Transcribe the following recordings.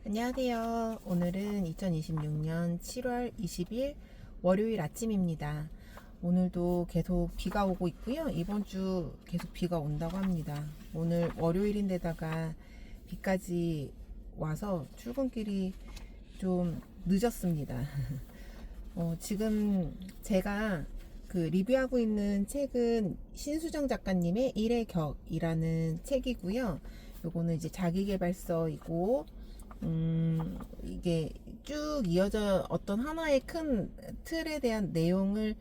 안녕하세요. 오늘은 2026년 7월 20일 월요일 아침입니다. 오늘도 계속 비가 오고 있고요. 이번 주 계속 비가 온다고 합니다. 오늘 월요일인데다가 비까지 와서 출근길이 좀 늦었습니다. 지금 제가 리뷰하고 있는 책은 신수정 작가님의 일의 격이라는 책이고요. 요거는 이제 자기계발서이고, 이게 쭉 이어져 어떤 하나의 큰 틀에 대한 내용을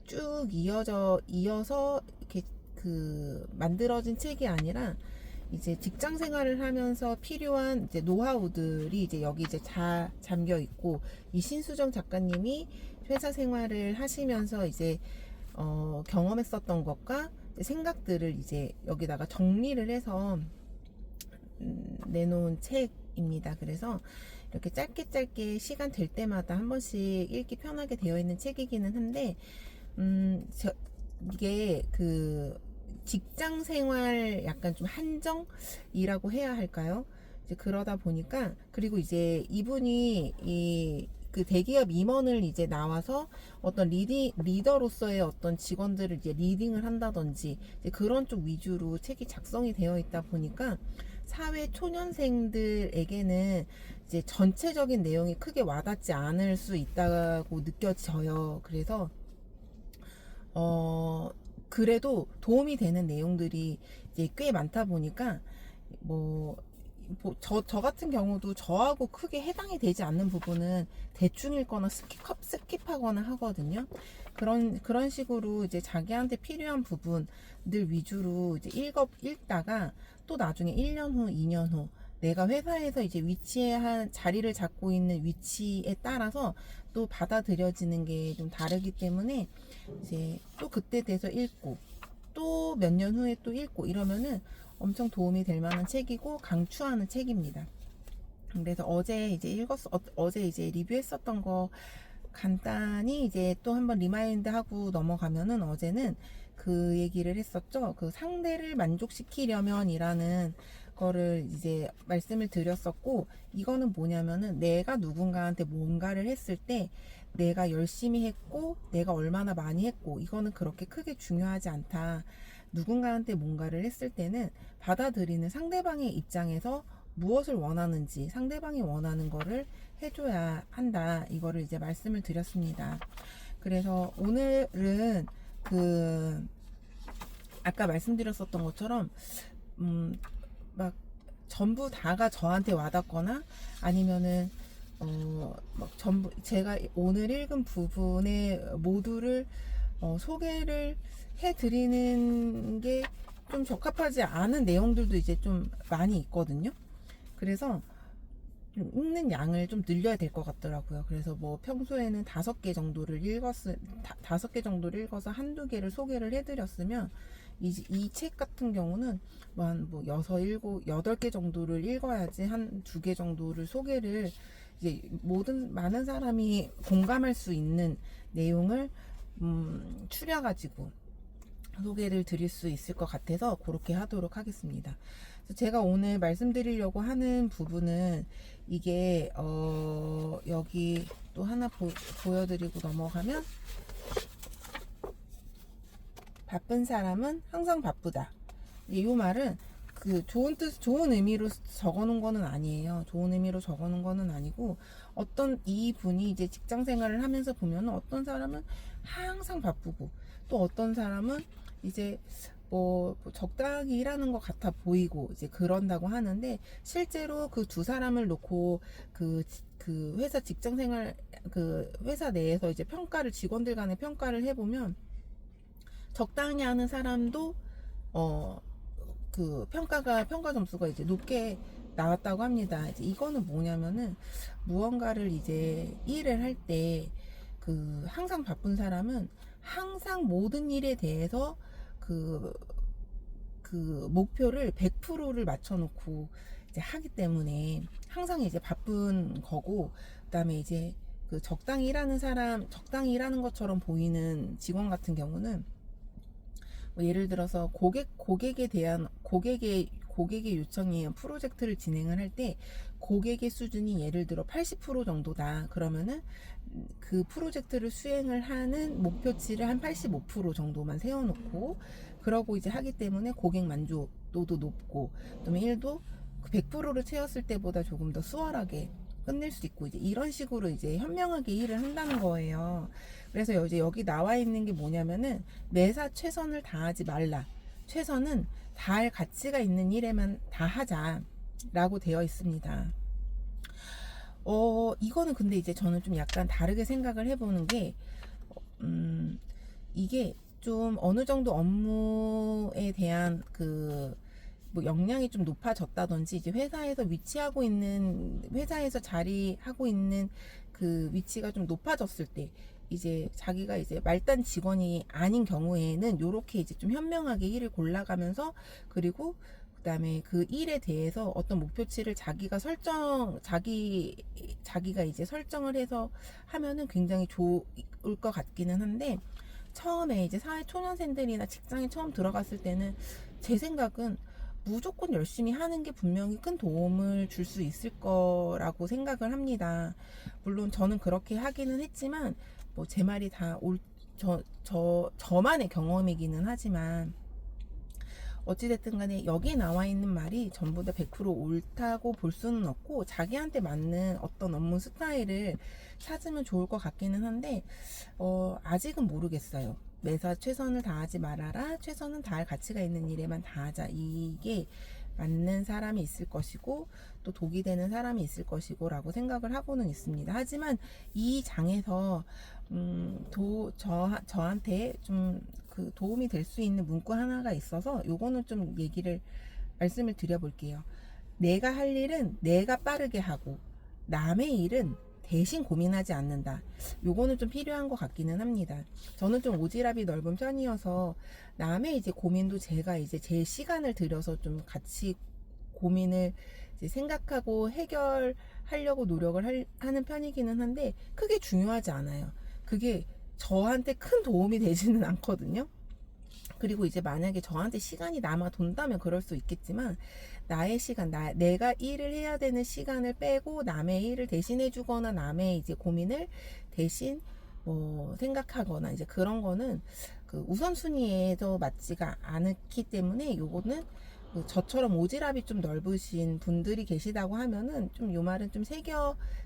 쭉 이어서 이렇게 만들어진 책이 아니라 이제 직장 생활을 하면서 필요한 이제 노하우들이 이제 여기 이제 잠겨 있고, 이 신수정 작가님이 회사 생활을 하시면서 이제 경험했었던 것과 이제 생각들을 이제 여기다가 정리를 해서 내놓은 책입니다. 그래서 이렇게 짧게 시간 될 때마다 한 번씩 읽기 편하게 되어 있는 책이기는 한데, 이게 직장 생활 약간 좀 한정이라고 해야 할까요? 이제 그러다 보니까, 그리고 이제 이분이 대기업 임원을 이제 나와서 어떤 리더로서의 어떤 직원들을 이제 리딩을 한다든지 이제 그런 쪽 위주로 책이 작성이 되어 있다 보니까 사회 초년생들에게는 이제 전체적인 내용이 크게 와닿지 않을 수 있다고 느껴져요. 그래서 그래도 도움이 되는 내용들이 이제 꽤 많다 보니까 저 같은 경우도 저하고 크게 해당이 되지 않는 부분은 대충 읽거나 스킵하거나 하거든요. 그런 식으로 이제 자기한테 필요한 부분들 위주로 이제 읽다가 또 나중에 1년 후, 2년 후 내가 회사에서 이제 자리를 잡고 있는 위치에 따라서 또 받아들여지는 게 좀 다르기 때문에 이제 또 그때 돼서 읽고 또 몇 년 후에 또 읽고 이러면은 엄청 도움이 될 만한 책이고 강추하는 책입니다. 그래서 어제 이제 리뷰했었던 거 간단히 이제 또 한번 리마인드 하고 넘어가면은, 어제는 그 얘기를 했었죠. 상대를 만족시키려면이라는 거를 이제 말씀을 드렸었고, 이거는 뭐냐면은 내가 누군가한테 뭔가를 했을 때 내가 열심히 했고 내가 얼마나 많이 했고 이거는 그렇게 크게 중요하지 않다. 누군가한테 뭔가를 했을 때는 받아들이는 상대방의 입장에서 무엇을 원하는지, 상대방이 원하는 거를 해줘야 한다. 이거를 이제 말씀을 드렸습니다. 그래서 오늘은 아까 말씀드렸었던 것처럼 막 전부 다가 저한테 와닿거나 아니면은 전부 제가 오늘 읽은 부분의 모두를 소개를 해드리는 게 좀 적합하지 않은 내용들도 이제 좀 많이 있거든요. 그래서 좀 읽는 양을 좀 늘려야 될 것 같더라고요. 그래서 평소에는 5개 정도를 읽어서 한두 개를 소개를 해드렸으면, 이 책 같은 경우는 한 8개 정도를 읽어야지 한 2개 정도를 소개를, 이제 많은 사람이 공감할 수 있는 내용을 추려가지고 소개를 드릴 수 있을 것 같아서 그렇게 하도록 하겠습니다. 제가 오늘 말씀드리려고 하는 부분은 이게 여기 또 하나 보여드리고 넘어가면, 바쁜 사람은 항상 바쁘다. 이 말은 좋은 의미로 적어놓은 거는 아니에요. 좋은 의미로 적어놓은 거는 아니고, 이 분이 이제 직장 생활을 하면서 보면 어떤 사람은 항상 바쁘고 또 어떤 사람은 이제 적당히 일하는 것 같아 보이고 이제 그런다고 하는데, 실제로 그 두 사람을 놓고 회사 직장 생활 회사 내에서 이제 직원들 간의 평가를 해보면, 적당히 하는 사람도 평가 점수가 이제 높게 나왔다고 합니다. 이제 이거는 뭐냐면은, 무언가를 이제 일을 할 때 항상 바쁜 사람은 모든 일에 대해서 목표를 100%를 맞춰놓고 이제 하기 때문에 항상 이제 바쁜 거고, 그다음에 이제 적당히 일하는 것처럼 보이는 직원 같은 경우는, 예를 들어서 고객의 고객의 요청에 의한 프로젝트를 진행을 할 때 고객의 수준이 예를 들어 80% 정도다. 그러면은 그 프로젝트를 수행을 하는 목표치를 한 85% 정도만 세워놓고 그러고 이제 하기 때문에 고객 만족도도 높고 그다음에 일도 100%를 채웠을 때보다 조금 더 수월하게 끝낼 수 있고 이제 이런 식으로 이제 현명하게 일을 한다는 거예요. 그래서 이제 여기 나와 있는 게 뭐냐면은 매사 최선을 다하지 말라. 최선은 다할 가치가 있는 일에만 다하자라고 되어 있습니다. 이거는 근데 이제 저는 좀 약간 다르게 생각을 해보는 게, 이게 좀 어느 정도 업무에 대한 뭐 역량이 좀 높아졌다든지 이제 회사에서 위치하고 있는 회사에서 자리하고 있는 그 위치가 좀 높아졌을 때 이제 자기가 이제 말단 직원이 아닌 경우에는 요렇게 이제 좀 현명하게 일을 골라가면서 그리고 그다음에 그 일에 대해서 어떤 목표치를 자기가 이제 설정을 해서 하면은 굉장히 좋을 것 같기는 한데 처음에 이제 사회 초년생들이나 직장에 처음 들어갔을 때는 제 생각은 무조건 열심히 하는 게 분명히 큰 도움을 줄 수 있을 거라고 생각을 합니다. 물론 저는 그렇게 하기는 했지만 뭐 제 말이 다 저만의 경험이기는 하지만 어찌됐든 간에 여기에 나와 있는 말이 전부 다 100% 옳다고 볼 수는 없고 자기한테 맞는 어떤 업무 스타일을 찾으면 좋을 것 같기는 한데 아직은 모르겠어요. 매사 최선을 다하지 말아라. 최선은 다할 가치가 있는 일에만 다하자. 이게 맞는 사람이 있을 것이고 또 독이 되는 사람이 있을 것이고 라고 생각을 하고는 있습니다. 하지만 이 장에서 저한테 좀 그 도움이 될 수 있는 문구 하나가 있어서 요거는 좀 말씀을 드려볼게요. 내가 할 일은 내가 빠르게 하고 남의 일은 대신 고민하지 않는다. 요거는 좀 필요한 것 같기는 합니다. 저는 좀 오지랖이 넓은 편이어서 남의 이제 고민도 제가 이제 제 시간을 들여서 좀 같이 고민을 이제 생각하고 해결하려고 노력을 하는 편이기는 한데 크게 중요하지 않아요. 그게 저한테 큰 도움이 되지는 않거든요. 그리고 이제 만약에 저한테 시간이 남아 돈다면 그럴 수 있겠지만 나의 시간, 내가 일을 해야 되는 시간을 빼고 남의 일을 대신해 주거나 남의 이제 고민을 대신 뭐 생각하거나 이제 그런 거는 그 우선순위에도 맞지가 않기 때문에 요거는 저처럼 오지랖이 좀 넓으신 분들이 계시다고 하면은 좀 요 말은 좀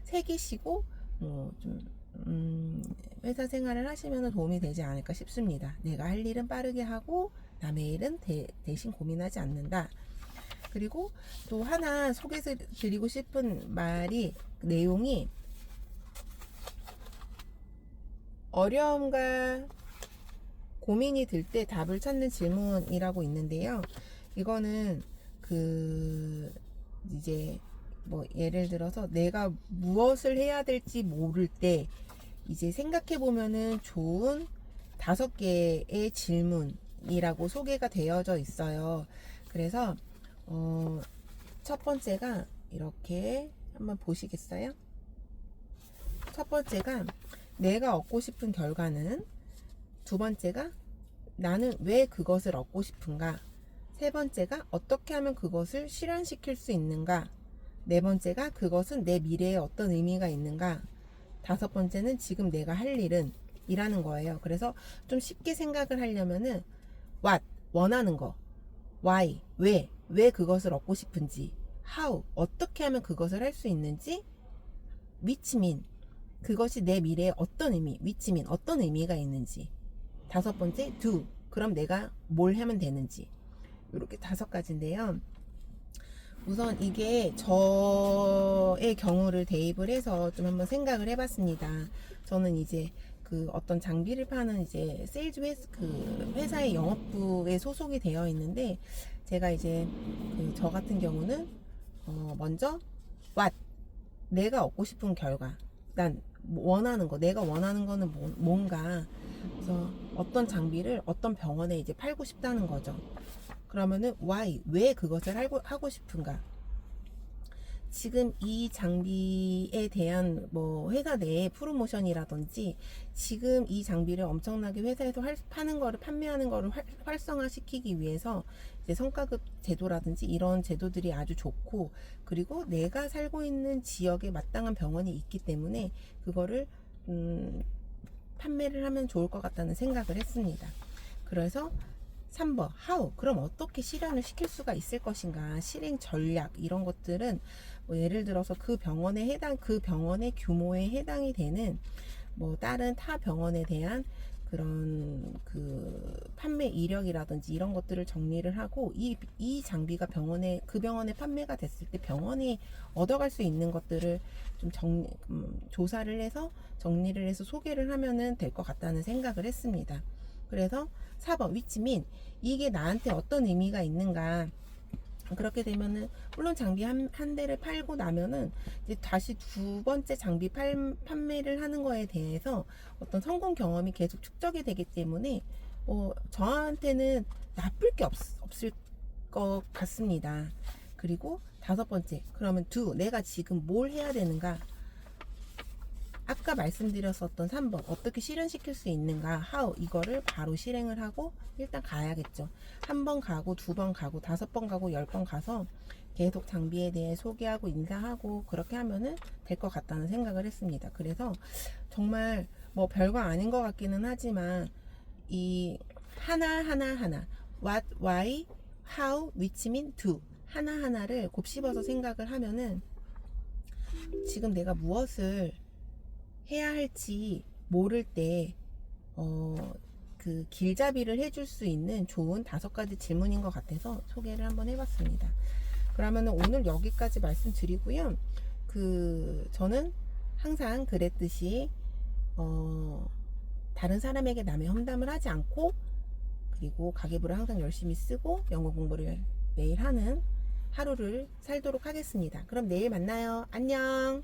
새기시고 좀 회사 생활을 하시면 도움이 되지 않을까 싶습니다. 내가 할 일은 빠르게 하고 남의 일은 대신 고민하지 않는다. 그리고 또 하나 소개해 드리고 싶은 내용이 어려움과 고민이 들 때 답을 찾는 질문이라고 있는데요. 이거는 이제 뭐 예를 들어서 내가 무엇을 해야 될지 모를 때 이제 생각해 보면은 좋은 5개의 질문이라고 소개가 되어져 있어요. 그래서 첫 번째가 이렇게 한번 보시겠어요? 첫 번째가 내가 얻고 싶은 결과는, 두 번째가 나는 왜 그것을 얻고 싶은가, 세 번째가 어떻게 하면 그것을 실현시킬 수 있는가, 네 번째가 그것은 내 미래에 어떤 의미가 있는가, 다섯 번째는 지금 내가 할 일은 이라는 거예요. 그래서 좀 쉽게 생각을 하려면은 what, 원하는 거, why, 왜 그것을 얻고 싶은지, how, 어떻게 하면 그것을 할 수 있는지, which mean, 그것이 내 미래에 어떤 의미, which mean, 어떤 의미가 있는지, 다섯 번째 do, 그럼 내가 뭘 하면 되는지. 이렇게 5가지인데요. 우선 이게 저의 경우를 대입을 해서 좀 한번 생각을 해봤습니다. 저는 이제 그 어떤 장비를 파는 이제 세일즈 회사의 영업부에 소속이 되어 있는데, 제가 이제 저 같은 경우는 먼저 what, 내가 얻고 싶은 결과, 난 원하는 거, 내가 원하는 거는 뭔가, 그래서 어떤 장비를 어떤 병원에 이제 팔고 싶다는 거죠. 그러면은 why, 왜 그것을 하고 싶은가. 지금 이 장비에 대한 뭐 회사 내의 프로모션이라든지 지금 이 장비를 엄청나게 회사에서 파는 거를 판매하는 거를 활성화시키기 위해서 이제 성과급 제도라든지 이런 제도들이 아주 좋고, 그리고 내가 살고 있는 지역에 마땅한 병원이 있기 때문에 그거를 판매를 하면 좋을 것 같다는 생각을 했습니다. 그래서 3번 how, 그럼 어떻게 실현을 시킬 수가 있을 것인가, 실행 전략 이런 것들은 뭐 예를 들어서 그 병원의 규모에 해당이 되는 뭐 다른 타 병원에 대한 그런 그 판매 이력이라든지 이런 것들을 정리를 하고, 이 장비가 그 병원에 판매가 됐을 때 병원이 얻어갈 수 있는 것들을 좀 조사를 해서 정리를 해서 소개를 하면은 될 것 같다는 생각을 했습니다. 그래서 4번 which mean, 이게 나한테 어떤 의미가 있는가. 그렇게 되면은 물론 장비 한 대를 팔고 나면은 이제 다시 두 번째 장비 판매를 하는 거에 대해서 어떤 성공 경험이 계속 축적이 되기 때문에 저한테는 나쁠 게 없을 것 같습니다. 그리고 5번째, 그러면 내가 지금 뭘 해야 되는가. 아까 말씀드렸었던 3번 어떻게 실현시킬 수 있는가, how, 이거를 바로 실행을 하고 일단 가야겠죠. 1번 가고 2번 가고 5번 가고 10번 가서 계속 장비에 대해 소개하고 인사하고 그렇게 하면은 될 것 같다는 생각을 했습니다. 그래서 정말 뭐 별거 아닌 것 같기는 하지만 이 하나 what, why, how, which mean, do 하나하나를 곱씹어서 생각을 하면은 지금 내가 무엇을 해야 할지 모를 때 그 길잡이를 해줄 수 있는 좋은 5가지 질문인 것 같아서 소개를 한번 해봤습니다. 그러면 오늘 여기까지 말씀드리고요. 저는 항상 그랬듯이 다른 사람에게 남의 험담을 하지 않고, 그리고 가계부를 항상 열심히 쓰고 영어 공부를 매일 하는 하루를 살도록 하겠습니다. 그럼 내일 만나요. 안녕.